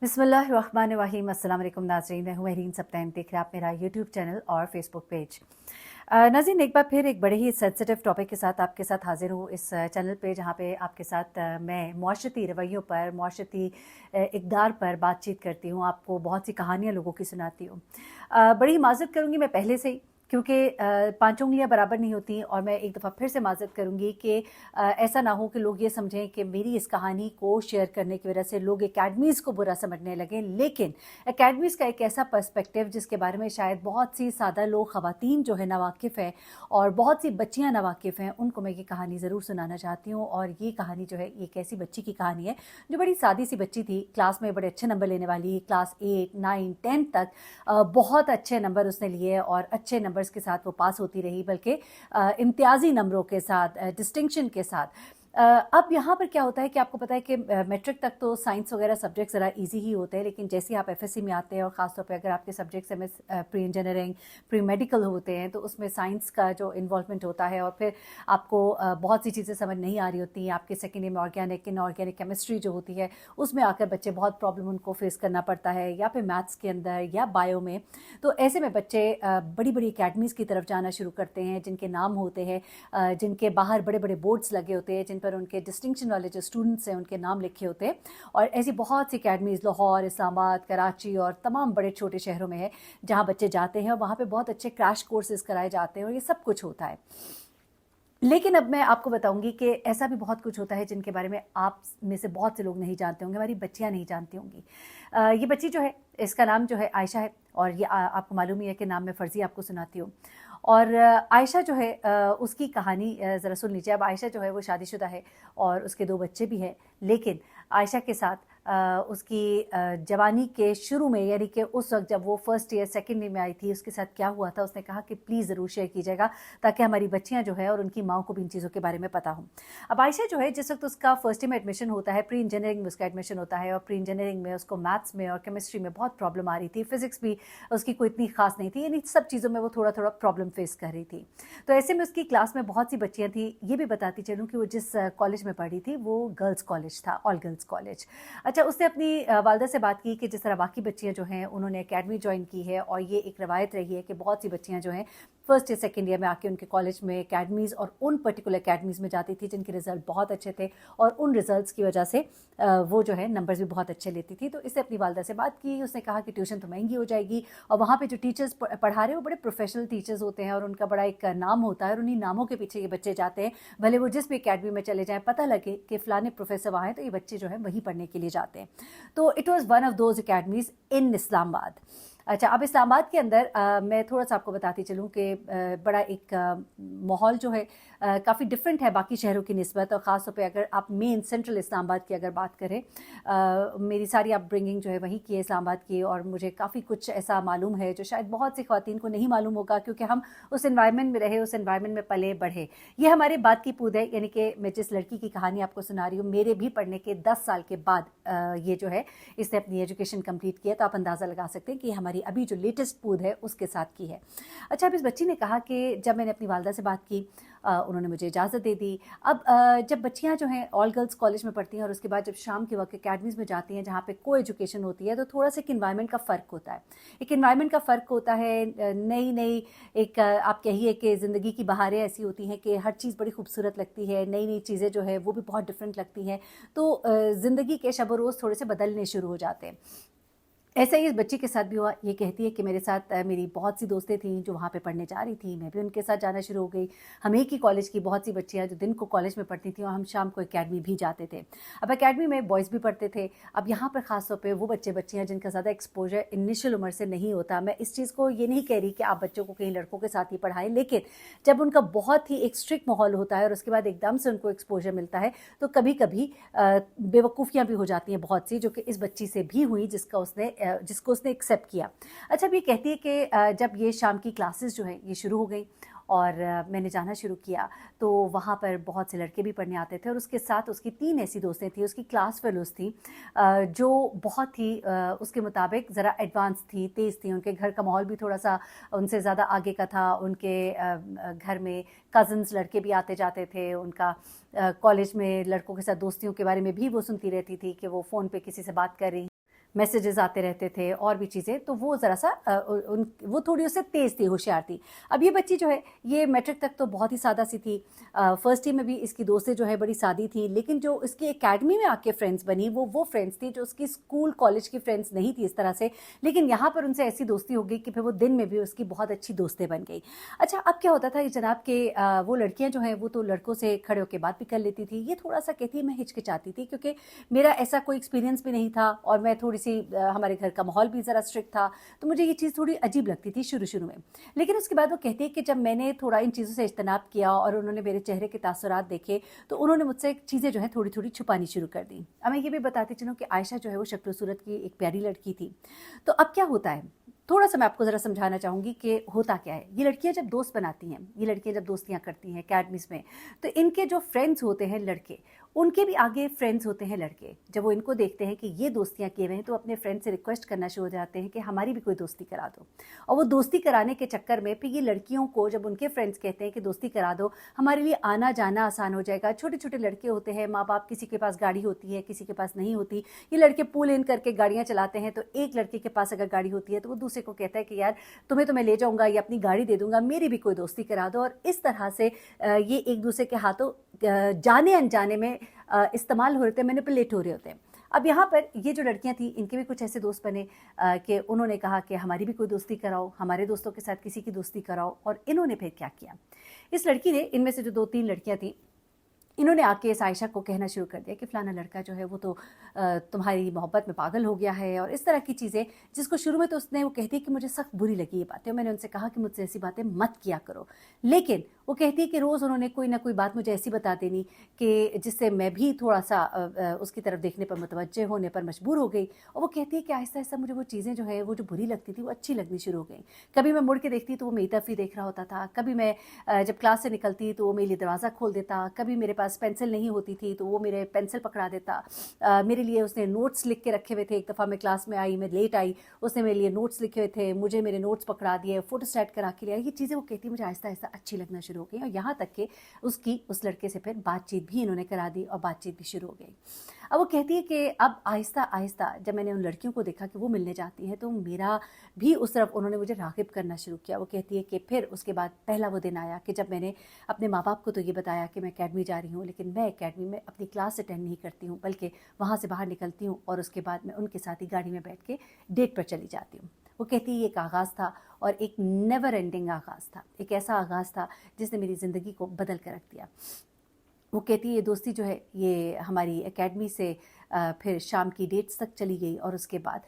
बिस्मिल्लाहिर्रहमानिर्रहीम। अस्सलाम वालेकुम नाज़रीन, मैं हूँ महरीन सब्तैन। देख रहे हैं आप मेरा यूट्यूब चैनल और फेसबुक पेज। नाज़रीन, एक बार फिर एक बड़े ही सेंसिटिव टॉपिक के साथ आपके साथ हाजिर हूँ इस चैनल पे, जहाँ पे आपके साथ मैं मुआशरती रवैयों पर, मुआशरती इक़दार पर बातचीत करती हूँ, आपको बहुत सी कहानियाँ लोगों की सुनाती हूँ। बड़ी माज़रत करूँगी मैं पहले से ही, क्योंकि 5 उँगलियाँ बराबर नहीं होती, और मैं एक दफ़ा फिर से माज़रत करूँगी कि ऐसा ना हो कि लोग ये समझें कि मेरी इस कहानी को शेयर करने की वजह से लोग एकेडमीज़ को बुरा समझने लगें। लेकिन एकेडमीज़ का एक ऐसा पर्सपेक्टिव जिसके बारे में शायद बहुत सी सादा लोग, ख़वातीन जो है नावाकिफ़ हैं, और बहुत सी बच्चियाँ नावाकिफ़ हैं, उनको मैं ये कहानी ज़रूर सुनाना चाहती हूँ। और ये कहानी जो है, एक ऐसी बच्ची की कहानी है जो बड़ी सादी सी बच्ची थी, क्लास में बड़े अच्छे नंबर लेने वाली, क्लास 8, 9, 10 तक बहुत अच्छे नंबर उसने लिए, और अच्छे नंबर्स के साथ वो पास होती रही, बल्कि इम्तियाजी नंबरों के साथ, डिस्टिंक्शन के साथ। अब यहाँ पर क्या होता है कि आपको पता है कि मैट्रिक तक तो साइंस वगैरह सब्जेक्ट ज़रा इजी ही होते हैं, लेकिन जैसे ही आप एफएससी में आते हैं, और ख़ासतौर पे अगर आपके सब्जेक्ट्स में प्री इंजीनियरिंग, प्री मेडिकल होते हैं, तो उसमें साइंस का जो इन्वॉल्वमेंट होता है, और फिर आपको बहुत सी चीज़ें समझ नहीं आ रही होती हैं। आपके सेकेंड ईयर में ऑर्गेनिक, इनऑर्गेनिक केमिस्ट्री जो होती है, उसमें आकर बच्चे बहुत प्रॉब्लम उनको फेस करना पड़ता है, या फिर मैथ्स के अंदर या बायो में। तो ऐसे में बच्चे बड़ी बड़ी अकेडमीज़ की तरफ जाना शुरू करते हैं, जिनके नाम होते हैं, जिनके बाहर बड़े बड़े बोर्ड्स लगे होते हैं, जिन पर उनके डिस्टिंक्शन वाले जो स्टूडेंट्स हैं उनके नाम लिखे होते हैं। और ऐसी बहुत सी अकेडमीज़ लाहौर, इस्लामाबाद, कराची और तमाम बड़े छोटे शहरों में है, जहाँ बच्चे जाते हैं, और वहाँ पे बहुत अच्छे क्रैश कोर्सेज़ कराए जाते हैं, और ये सब कुछ होता है। लेकिन अब मैं आपको बताऊंगी कि ऐसा भी बहुत कुछ होता है जिनके बारे में आप में से बहुत से लोग नहीं जानते होंगे, हमारी बच्चियां नहीं जानती होंगी। ये बच्ची जो है, इसका नाम जो है आयशा है, और ये आपको मालूम ही है कि नाम में फ़र्ज़ी आपको सुनाती हूँ। और आयशा जो है, उसकी कहानी ज़रा सुन लीजिए। अब आयशा जो है वो शादीशुदा है, और उसके 2 बच्चे भी हैं। लेकिन आयशा के साथ उसकी जवानी के शुरू में, यानी कि उस वक्त जब वो फर्स्ट ईयर सेकेंड ईयर में आई थी, उसके साथ क्या हुआ था, उसने कहा कि प्लीज़ ज़रूर शेयर कीजिएगा, ताकि हमारी बच्चियां जो है और उनकी माँ को भी इन चीज़ों के बारे में पता हो। अब आयशा जो है, जिस वक्त उसका फर्स्ट ईयर में एडमिशन होता है, प्री इंजीनियरिंग में उसका एडमिशन होता है, और प्री इंजीनियरिंग में उसको मैथ्स में और केमिस्ट्री में बहुत प्रॉब्लम आ रही थी, फिजिक्स भी उसकी कोई इतनी खास नहीं थी, यानी सब चीज़ों में वो थोड़ा थोड़ा प्रॉब्लम फेस कर रही थी। तो ऐसे में उसकी क्लास में बहुत सी बच्चियां थी। ये भी बताती चलूँ कि वो जिस कॉलेज में पढ़ी थी वो गर्ल्स कॉलेज था, ऑल गर्ल्स कॉलेज। अच्छा, उसने अपनी वालदा से बात की कि जिस तरह बाकी बच्चियां जो हैं उन्होंने एकेडमी ज्वाइन की है, और ये एक रवायत रही है कि बहुत सी बच्चियां जो हैं फर्स्ट या सेकेंड ईयर में आके उनके कॉलेज में एकेडमीज़, और उन पर्टिकुलर एकेडमीज़ में जाती थी जिनके रिज़ल्ट बहुत अच्छे थे, और उन रिज़ल्ट्स की वजह से वो जो है नंबर्स भी बहुत अच्छे लेती थी। तो इससे अपनी वालदा से बात की, उसने कहा कि ट्यूशन तो महंगी हो जाएगी, और वहाँ पे जो टीचर्स पढ़ा रहे हैं वो बड़े प्रोफेशनल टीचर्स होते हैं, और उनका बड़ा एक नाम होता है, और उन्हीं नामों के पीछे ये बच्चे जाते हैं। भले वो जिस भी अकेडमी में चले जाएँ, पता लगे कि फ़लाने प्रोफेसर वहाँ हैं, तो ये बच्चे जो है वहीं पढ़ने के लिए जाते हैं। तो it was one of those academies in Islamabad. अच्छा, अब इस्लामाबाद के अंदर मैं थोड़ा-सा आपको बताती चलूँ कि बड़ा एक माहौल जो है काफ़ी डिफरेंट है बाकी शहरों की निस्बत, और ख़ास तौर पे अगर आप मेन सेंट्रल इस्लामाबाद की अगर बात करें। मेरी सारी अपब्रिंगिंग जो है वहीं की है, इस्लामाबाद की, और मुझे काफ़ी कुछ ऐसा मालूम है जो शायद बहुत सी ख़वातीन को नहीं मालूम होगा, क्योंकि हम उस एनवायरनमेंट में रहे, उस एनवायरनमेंट में पले बढ़े। ये हमारे बात की पूद है, यानी कि मैं जिस लड़की की कहानी आपको सुना रही हूँ, मेरे भी पढ़ने के 10 साल के बाद ये जो है इसने अपनी एजुकेशन कंप्लीट किया। तो आप अंदाज़ा लगा सकते हैं कि हमारी अभी जो लेटेस्ट पूद है उसके साथ की है। अच्छा, अब इस बच्ची ने कहा कि जब मैंने अपनी वालदा से बात की, उन्होंने मुझे इजाज़त दे दी। अब जब बच्चियां जो हैं ऑल गर्ल्स कॉलेज में पढ़ती हैं, और उसके बाद जब शाम के वक्त अकेडमीज़ में जाती हैं जहाँ पे को एजुकेशन होती है, तो थोड़ा सा एक इन्वायरमेंट का फ़र्क होता है। एक इन्वायरमेंट का फ़र्क होता है, नई नई एक आप कहिए कि ज़िंदगी की बहारें ऐसी होती हैं कि हर चीज़ बड़ी खूबसूरत लगती है, नई नई चीज़ें जो है वो भी बहुत डिफरेंट लगती हैं। तो ज़िंदगी के शब रोज़ थोड़े से बदलने शुरू हो जाते हैं। ऐसा ही इस बच्ची के साथ भी हुआ। ये कहती है कि मेरे साथ मेरी बहुत सी दोस्तें थीं जो वहाँ पे पढ़ने जा रही थी, मैं भी उनके साथ जाना शुरू हो गई। हम एक ही कॉलेज की बहुत सी बच्चियाँ जो दिन को कॉलेज में पढ़ती थीं, और हम शाम को एकेडमी भी जाते थे। अब एकेडमी में बॉयज़ भी पढ़ते थे। अब यहाँ पर ख़ास तौर पे वो बच्चियाँ जिनका ज़्यादा एक्सपोजर इनिशियल उम्र से नहीं होता। मैं इस चीज़ को ये नहीं कह रही कि आप बच्चों को कहीं लड़कों के साथ ही पढ़ाएं, लेकिन जब उनका बहुत ही एक स्ट्रिक्ट माहौल होता है, और उसके बाद एकदम से उनको एक्सपोजर मिलता है, तो कभी कभी बेवकूफ़ियाँ भी हो जाती हैं बहुत सी, जो कि इस बच्ची से भी हुई, जिसको उसने एक्सेप्ट किया। अच्छा, अब ये कहती है कि जब ये शाम की क्लासेस जो हैं ये शुरू हो गई, और मैंने जाना शुरू किया, तो वहाँ पर बहुत से लड़के भी पढ़ने आते थे, और उसके साथ उसकी 3 ऐसी दोस्तें थी, उसकी क्लास फेलोज़ थी, जो बहुत ही उसके मुताबिक ज़रा एडवांस थी, तेज़ थी। उनके घर का माहौल भी थोड़ा सा उनसे ज़्यादा आगे का था। उनके घर में कज़न्स लड़के भी आते जाते थे। उनका कॉलेज में लड़कों के साथ दोस्तियों के बारे में भी वो सुनती रहती थी कि वो फ़ोन पे किसी से बात कर रही मैसेजेस आते रहते थे और भी चीज़ें, तो वो ज़रा सा वो थोड़ी उससे तेज़ थी, होशियार थी। अब ये बच्ची जो है ये मैट्रिक तक तो बहुत ही सादा सी थी, फर्स्ट ईयर में भी इसकी दोस्तें जो है बड़ी सादी थी, लेकिन जो इसकी एकेडमी में आके फ्रेंड्स बनी वो फ्रेंड्स थी जो उसकी स्कूल कॉलेज की फ्रेंड्स नहीं थी इस तरह से, लेकिन यहाँ पर उनसे ऐसी दोस्ती हो गई कि फिर वो दिन में भी उसकी बहुत अच्छी दोस्तें बन गई। अच्छा, अब क्या होता था कि जनाब के वो लड़कियां जो हैं वो तो लड़कों से खड़े होकर बात भी कर लेती थी, ये थोड़ा सा कहती है मैं हिचकिचाती थी क्योंकि मेरा ऐसा कोई एक्सपीरियंस भी नहीं था और मैं थोड़ी सी हमारे घर का माहौल भी ज़रा स्ट्रिक्ट था, तो मुझे ये चीज़ थोड़ी अजीब लगती थी शुरू शुरू में। लेकिन उसके बाद वो कहती है कि जब मैंने थोड़ा इन चीज़ों से इज्तनाब किया और उन्होंने मेरे चेहरे के तासुरात देखे, तो उन्होंने मुझसे चीज़ें जो है थोड़ी थोड़ी छुपानी शुरू कर दी। अब मैं ये भी बताती चलूँ कि आयशा जो है वो शक्ल सूरत की एक प्यारी लड़की थी। तो अब क्या होता है, थोड़ा सा मैं आपको ज़रा समझाना चाहूँगी कि होता क्या है। ये लड़कियाँ जब दोस्त बनाती हैं, ये लड़कियाँ जब दोस्तियाँ करती हैं अकेडमीज़ में, तो इनके जो फ्रेंड्स होते हैं लड़के, उनके भी आगे फ्रेंड्स होते हैं लड़के। जब वो इनको देखते हैं कि ये दोस्तियाँ किए हुए हैं, तो अपने फ्रेंड से रिक्वेस्ट करना शुरू हो जाते हैं कि हमारी भी कोई दोस्ती करा दो। और वो दोस्ती कराने के चक्कर में फिर ये लड़कियों को जब उनके फ्रेंड्स कहते हैं कि दोस्ती करा दो, हमारे लिए आना जाना आसान हो जाएगा। छोटे छोटे लड़के होते हैं, माँ बाप किसी के पास गाड़ी होती है, किसी के पास नहीं होती, ये लड़के पुल इन करके गाड़ियाँ चलाते हैं, तो एक लड़के के पास अगर गाड़ी होती है तो वो दूसरे को कहता है कि यार तुम्हें तो मैं ले जाऊँगा या अपनी गाड़ी दे दूँगा, मेरी भी कोई दोस्ती करा दो। और इस तरह से ये एक दूसरे के हाथों जाने अनजाने में इस्तेमाल हो रहे थे, मैनिपुलेट हो रहे होते हैं। अब यहाँ पर ये जो लड़कियां थी इनके भी कुछ ऐसे दोस्त बने कि उन्होंने कहा कि हमारी भी कोई दोस्ती कराओ, हमारे दोस्तों के साथ किसी की दोस्ती कराओ। और इन्होंने फिर क्या किया, इस लड़की ने, इनमें से जो 2-3 लड़कियां थी, इन्होंने आके इस आयशा को कहना शुरू कर दिया कि फ़लाना लड़का जो है वो तो तुम्हारी मोहब्बत में पागल हो गया है और इस तरह की चीज़ें, जिसको शुरू में तो उसने वो कहती है कि मुझे सख्त बुरी लगी ये बातें और मैंने उनसे कहा कि मुझसे ऐसी बातें मत किया करो। लेकिन वो कहती है कि रोज़ उन्होंने कोई ना कोई बात मुझे ऐसी बता देनी कि जिससे मैं भी थोड़ा सा उसकी तरफ देखने पर मुतवज्जे होने पर मजबूर हो गई। और वो कहती है कि आहिस्ता आहिस्ता मुझे वो चीज़ें जो है वो जो बुरी लगती थी वो अच्छी लगनी शुरू हो गई। कभी मैं मुड़ के देखती तो वो मेरी तरफ ही देख रहा होता था, कभी मैं जब क्लास से निकलती तो वो मेरे लिए दरवाज़ा खोल देता, कभी मेरे पास पेंसिल नहीं होती थी तो वो मेरे पेंसिल पकड़ा देता। मेरे लिए उसने नोट्स लिख के रखे हुए थे। एक दफ़ा मैं क्लास में आई, मैं लेट आई, उसने मेरे लिए नोट्स लिखे हुए थे, मुझे मेरे नोट्स पकड़ा दिए, फोटोस्टैट करा के लिया। ये चीज़ें वो कहती मुझे आहिस्ता आहिस्ता अच्छी लगना शुरू हो गई और यहाँ तक कि उस लड़के से फिर बातचीत भी इन्होंने करा दी और बातचीत भी शुरू हो गई। अब वो कहती है कि अब आहिस्ता आहिस्ता जब मैंने उन लड़कियों को देखा कि वो मिलने जाती हैं तो मेरा भी उस तरफ उन्होंने मुझे राग़िब करना शुरू किया। वो कहती है कि फिर उसके बाद पहला वो दिन आया कि जब मैंने अपने माँ बाप को तो ये बताया कि मैं अकेडमी जा रही हूँ, लेकिन मैं अकेडमी में अपनी क्लास अटेंड नहीं करती हूँ, बल्कि वहाँ से बाहर निकलती हूँ और उसके बाद मैं उनके साथ ही गाड़ी में बैठ के डेट पर चली जाती हूँ। वो कहती है ये एक आगाज़ था और एक नेवर एंडिंग आगाज़ था, एक ऐसा आगाज़ था जिसने मेरी ज़िंदगी को बदल कर रख दिया। वो कहती है ये दोस्ती जो है ये हमारी एकेडमी से फिर शाम की डेट्स तक चली गई और उसके बाद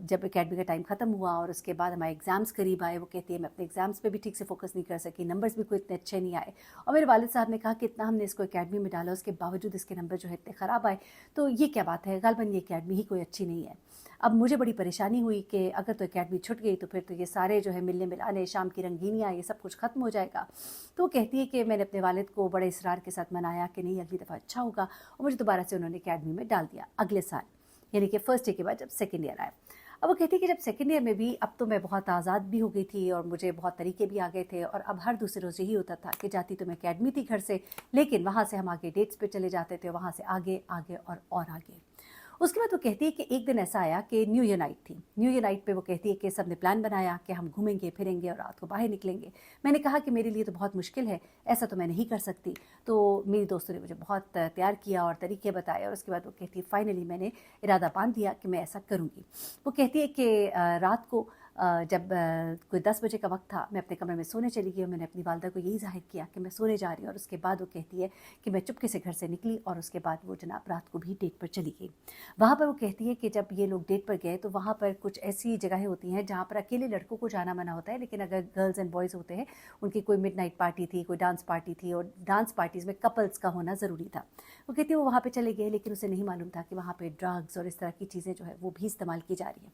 जब एकेडमी का टाइम ख़त्म हुआ और उसके बाद हमारे एग्ज़ाम्स करीब आए, वो कहती है मैं अपने एग्ज़ाम्स पे भी ठीक से फोकस नहीं कर सकी, नंबर्स भी कोई इतने अच्छे नहीं आए। और मेरे वालिद साहब ने कहा कि इतना हमने इसको एकेडमी में डाला, उसके बावजूद इसके नंबर जो है इतने ख़राब आए, तो ये क्या बात है, ग़ालिबन ये एकेडमी ही कोई अच्छी नहीं है। अब मुझे बड़ी परेशानी हुई कि अगर तो एकेडमी छूट गई तो फिर तो ये सारे जो है मिलने मिलाने, शाम की रंगीनियाँ, ये सब कुछ ख़त्म हो जाएगा। तो वो कहती है कि मैंने अपने वालिद को बड़े इसरार के साथ मनाया कि नहीं अगली दफ़ा अच्छा होगा, और मुझे दोबारा से उन्होंने एकेडमी में डाल दिया अगले साल, यानी कि फर्स्ट ईयर के बाद जब सेकेंड ईयर आया। अब वो कहती है कि जब सेकेंड ईयर में भी अब तो मैं बहुत आज़ाद भी हो गई थी और मुझे बहुत तरीके भी आ गए थे और अब हर दूसरे रोज़ यही होता था कि जाती तो मैं अकेडमी थी घर से, लेकिन वहाँ से हम आगे डेट्स पे चले जाते थे, वहाँ से आगे आगे और आगे। उसके बाद वो कहती है कि एक दिन ऐसा आया कि न्यू ईयर नाइट थी। न्यू ईयर नाइट पे वो कहती है कि सब ने प्लान बनाया कि हम घूमेंगे फिरेंगे और रात को बाहर निकलेंगे। मैंने कहा कि मेरे लिए तो बहुत मुश्किल है, ऐसा तो मैं नहीं कर सकती। तो मेरी दोस्तों ने मुझे बहुत तैयार किया और तरीके बताए और उसके बाद वो कहती है फाइनली मैंने इरादा बांध दिया कि मैं ऐसा करूँगी। वो कहती है कि रात को जब कोई 10 बजे का वक्त था, मैं अपने कमरे में सोने चली गई और मैंने अपनी वालिदा को यही ज़ाहिर किया कि मैं सोने जा रही हूँ। और उसके बाद वो कहती है कि मैं चुपके से घर से निकली और उसके बाद वो जनाब रात को भी डेट पर चली गई। वहाँ पर वो कहती है कि जब ये लोग डेट पर गए तो वहाँ पर कुछ ऐसी जगहें होती हैं जहाँ पर अकेले लड़कों को जाना मना होता है, लेकिन अगर गर्ल्स एंड बॉयज़ होते हैं, उनकी कोई मिडनाइट पार्टी थी, कोई डांस पार्टी थी और डांस पार्टीज़ में कपल्स का होना ज़रूरी था। वो कहती है वो वहाँ पर चले गए, लेकिन उसे नहीं मालूम था कि वहाँ पर ड्रग्स और इस तरह की चीज़ें जो है वो भी इस्तेमाल की जा रही हैं।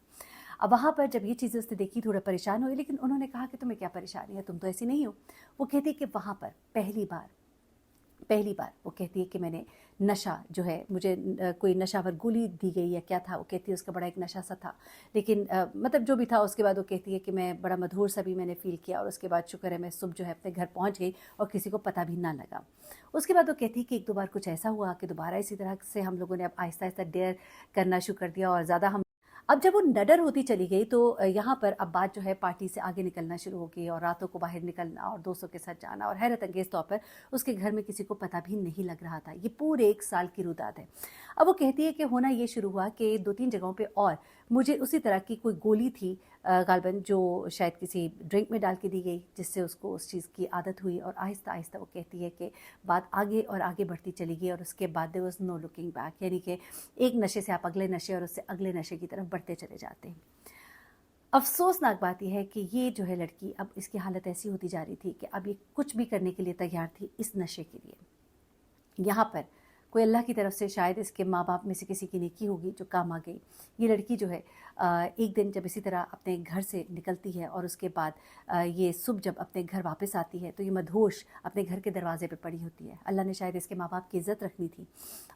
अब वहाँ पर जब ये चीज़ें उसने देखी थोड़ा परेशान हुई, लेकिन उन्होंने कहा कि तुम्हें क्या परेशानी है, तुम तो ऐसी नहीं हो। वो कहती है कि वहाँ पर पहली बार वो कहती है कि मैंने नशा जो है, मुझे कोई नशावर गोली दी गई या क्या था, वो कहती है उसका बड़ा एक नशा सा था, लेकिन मतलब जो भी था। उसके बाद वो कहती है कि मैं बड़ा मधुर सा भी मैंने फ़ील किया और उसके बाद शुक्र है मैं सुबह जो है अपने घर पहुंच गई और किसी को पता भी ना लगा। उसके बाद वो कहती है कि 1-2 बार कुछ ऐसा हुआ कि दोबारा इसी तरह से हम लोगों ने अब आहिस्ता आहिस्ता डेयर करना शुरू कर दिया और ज़्यादा हम अब जब वो नडर होती चली गई तो यहाँ पर अब बात जो है पार्टी से आगे निकलना शुरू हो गई और रातों को बाहर निकलना और दोस्तों के साथ जाना, और हैरत अंगेज़ तौर पर उसके घर में किसी को पता भी नहीं लग रहा था। ये पूरे 1 साल की रुदात है। अब वो कहती है कि होना ये शुरू हुआ कि 2-3 जगहों पे और मुझे उसी तरह की कोई गोली थी गालिबन, जो शायद किसी ड्रिंक में डाल के दी गई, जिससे उसको उस चीज़ की आदत हुई, और आहिस्ता आहिस्ता वो कहती है कि बात आगे और आगे बढ़ती चली गई और उसके बाद there was no looking back, यानी कि एक नशे से आप अगले नशे और उससे अगले नशे की तरफ बढ़ते चले जाते हैं। अफ़सोसनाक बात यह है कि ये जो है लड़की, अब इसकी हालत ऐसी होती जा रही थी कि अब ये कुछ भी करने के लिए तैयार थी इस नशे के लिए। यहाँ पर कोई अल्लाह की तरफ से शायद इसके माँ बाप में से किसी की नेकी होगी जो काम आ गई। ये लड़की जो है एक दिन जब इसी तरह अपने घर से निकलती है और उसके बाद ये सुबह जब अपने घर वापस आती है तो ये मदहोश अपने घर के दरवाजे पे पड़ी होती है। अल्लाह ने शायद इसके माँ बाप की इज़्ज़त रखनी थी,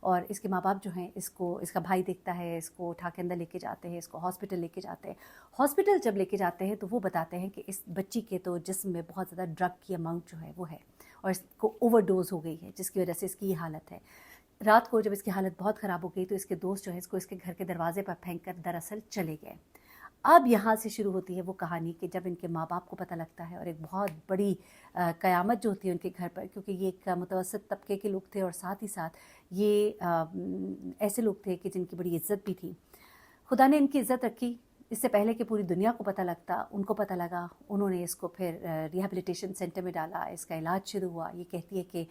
और इसके माँ बाप जो हैं इसका भाई देखता है, इसको उठा के अंदर लेके जाते हैं, इसको हॉस्पिटल लेके जाते हैं। हॉस्पिटल जब लेके जाते हैं तो वो बताते हैं कि इस बच्ची के तो जिस्म में बहुत ज़्यादा ड्रग की अमाउंट जो है वो है, और इसको ओवरडोज हो गई है, जिसकी वजह से इसकी ये हालत है। रात को जब इसकी हालत बहुत ख़राब हो गई तो इसके दोस्त जो है इसको इसके घर के दरवाजे पर फेंक कर दरअसल चले गए। अब यहाँ से शुरू होती है वो कहानी कि जब इनके माँ बाप को पता लगता है, और एक बहुत बड़ी क़यामत जो होती है उनके घर पर, क्योंकि ये एक मुतवसत तबके के लोग थे और साथ ही साथ ये ऐसे लोग थे कि जिनकी बड़ी इज़्ज़त भी थी। खुदा ने इनकी इज़्ज़त रखी। इससे पहले कि पूरी दुनिया को पता लगता, उनको पता लगा, उन्होंने इसको फिर रिहैबिलिटेशन सेंटर में डाला, इसका इलाज शुरू हुआ। ये कहती है कि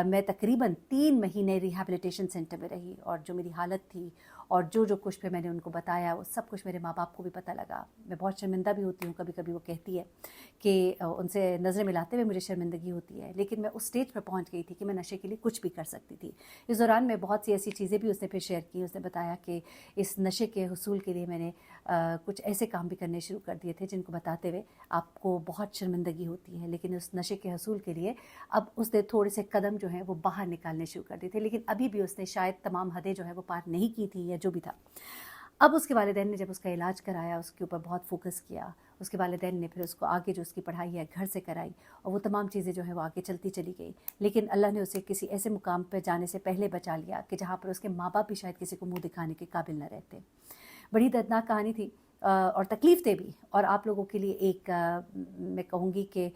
मैं तकरीबन 3 महीने रिहैबिलिटेशन सेंटर में रही, और जो मेरी हालत थी और जो कुछ फिर मैंने उनको बताया वो सब कुछ मेरे माँ बाप को भी पता लगा। मैं बहुत शर्मिंदा भी होती हूँ कभी कभी। वो कहती है कि उनसे नज़रें मिलाते हुए मुझे शर्मिंदगी होती है, लेकिन मैं उस स्टेज पर पहुँच गई थी कि मैं नशे के लिए कुछ भी कर सकती थी। इस दौरान मैं बहुत सी ऐसी चीज़ें भी उसने फिर शेयर की। उसने बताया कि इस नशे के हुसूल के लिए मैंने कुछ ऐसे काम भी करने शुरू कर दिए थे जिनको बताते हुए आपको बहुत शर्मिंदगी होती है, लेकिन उस नशे के हसूल के लिए अब उसने थोड़े से कदम जो हैं वो बाहर निकालने शुरू कर दिए थे, लेकिन अभी भी उसने शायद तमाम हदें जो है वो पार नहीं की थी या जो भी था। अब उसके वालिदैन ने जब उसका इलाज कराया, उसके ऊपर बहुत फोकस किया। उसके वालिदैन ने फिर उसको आगे जो उसकी पढ़ाई है घर से कराई, और वो तमाम चीज़ें जो है वो आगे चलती चली गई। लेकिन अल्लाह ने उसे किसी ऐसे मुकाम पर जाने से पहले बचा लिया कि जहाँ पर उसके माँ बाप भी शायद किसी को मुँह दिखाने के काबिल न रहते। बड़ी दर्दनाक कहानी थी और तकलीफ़ दे भी, और आप लोगों के लिए एक मैं कहूँगी कि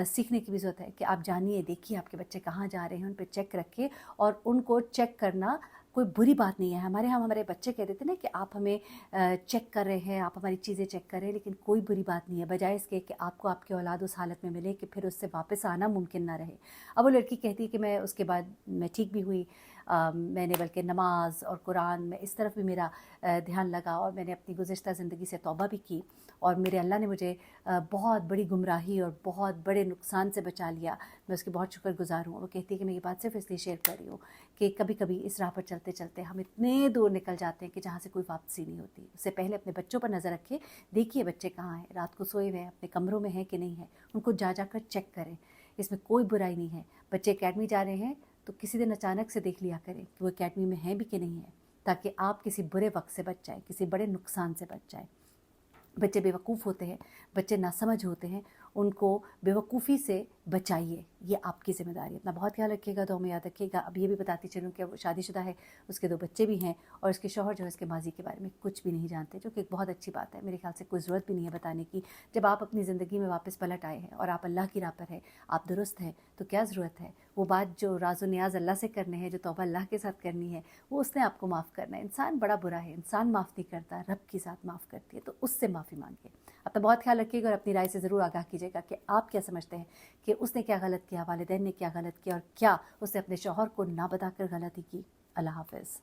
सीखने की भी ज़रूरत है कि आप जानिए, देखिए आपके बच्चे कहाँ जा रहे हैं, उन पे चेक रखिए, और उनको चेक करना कोई बुरी बात नहीं है। हमारे यहाँ हमारे बच्चे कह देते ना कि आप हमें चेक कर रहे हैं, आप हमारी चीज़ें चेक कर रहे हैं, लेकिन कोई बुरी बात नहीं है, बजाय इसके कि आपको आपकी औलाद उस हालत में मिले कि फिर उससे वापस आना मुमकिन ना रहे। अब वो लड़की कहती है कि मैं उसके बाद मैं ठीक भी हुई, मैंने बल्कि नमाज और कुरान में इस तरफ भी मेरा ध्यान लगा, और मैंने अपनी गुज़िश्ता ज़िंदगी से तौबा भी की, और मेरे अल्लाह ने मुझे बहुत बड़ी गुमराही और बहुत बड़े नुकसान से बचा लिया। मैं उसकी बहुत शुक्रगुज़ार हूँ। वो कहती है कि मैं ये बात सिर्फ इसलिए शेयर कर रही हूँ कि कभी कभी इस राह पर चलते चलते हम इतने दूर निकल जाते हैं कि जहाँ से कोई वापसी नहीं होती। उससे पहले अपने बच्चों पर नज़र रखिए, देखिए बच्चे कहाँ हैं, रात को सोए हुए हैं, अपने कमरों में हैं कि नहीं है, उनको जा कर चेक करें। इसमें कोई बुराई नहीं है। बच्चे एकेडमी जा रहे हैं तो किसी दिन अचानक से देख लिया करें कि वो एकेडमी में हैं भी कि नहीं है, ताकि आप किसी बुरे वक्त से बच जाए, किसी बड़े नुकसान से बच जाए। बच्चे बेवकूफ़ होते हैं, बच्चे नासमझ होते हैं, उनको बेवकूफ़ी से बचाइए, ये आपकी ज़िम्मेदारी है। अपना बहुत ख्याल रखिएगा, तो हमें याद रखिएगा। अब ये भी बताती चलूँ कि वो शादीशुदा है, उसके 2 बच्चे भी हैं, और उसके शौहर जो है उसके माजी के बारे में कुछ भी नहीं जानते, जो कि एक बहुत अच्छी बात है। मेरे ख्याल से कोई ज़रूरत भी नहीं है बताने की। जब आप अपनी ज़िंदगी में वापस पलट आए हैं और आप अल्लाह की राह पर हैं, आप दुरुस्त हैं, तो क्या ज़रूरत है वो बात जो राज़ो नियाज़ अल्लाह से करने हैं, जो तौबा अल्लाह के साथ करनी है, वो उसने आपको माफ़ करना है। इंसान बड़ा बुरा है, इंसान माफ़ नहीं करता, रब की ज़ात माफ़ करती है, तो उससे माफ़ी मांगिए। अपना बहुत ख्याल रखिएगा और अपनी राय से ज़रूर आगाह कीजिएगा कि आप क्या समझते हैं कि उसने क्या गलत किया, वालिदैन ने क्या गलत किया, और क्या उसने अपने शौहर को ना बताकर गलती की। अल्लाह हाफ़िज़।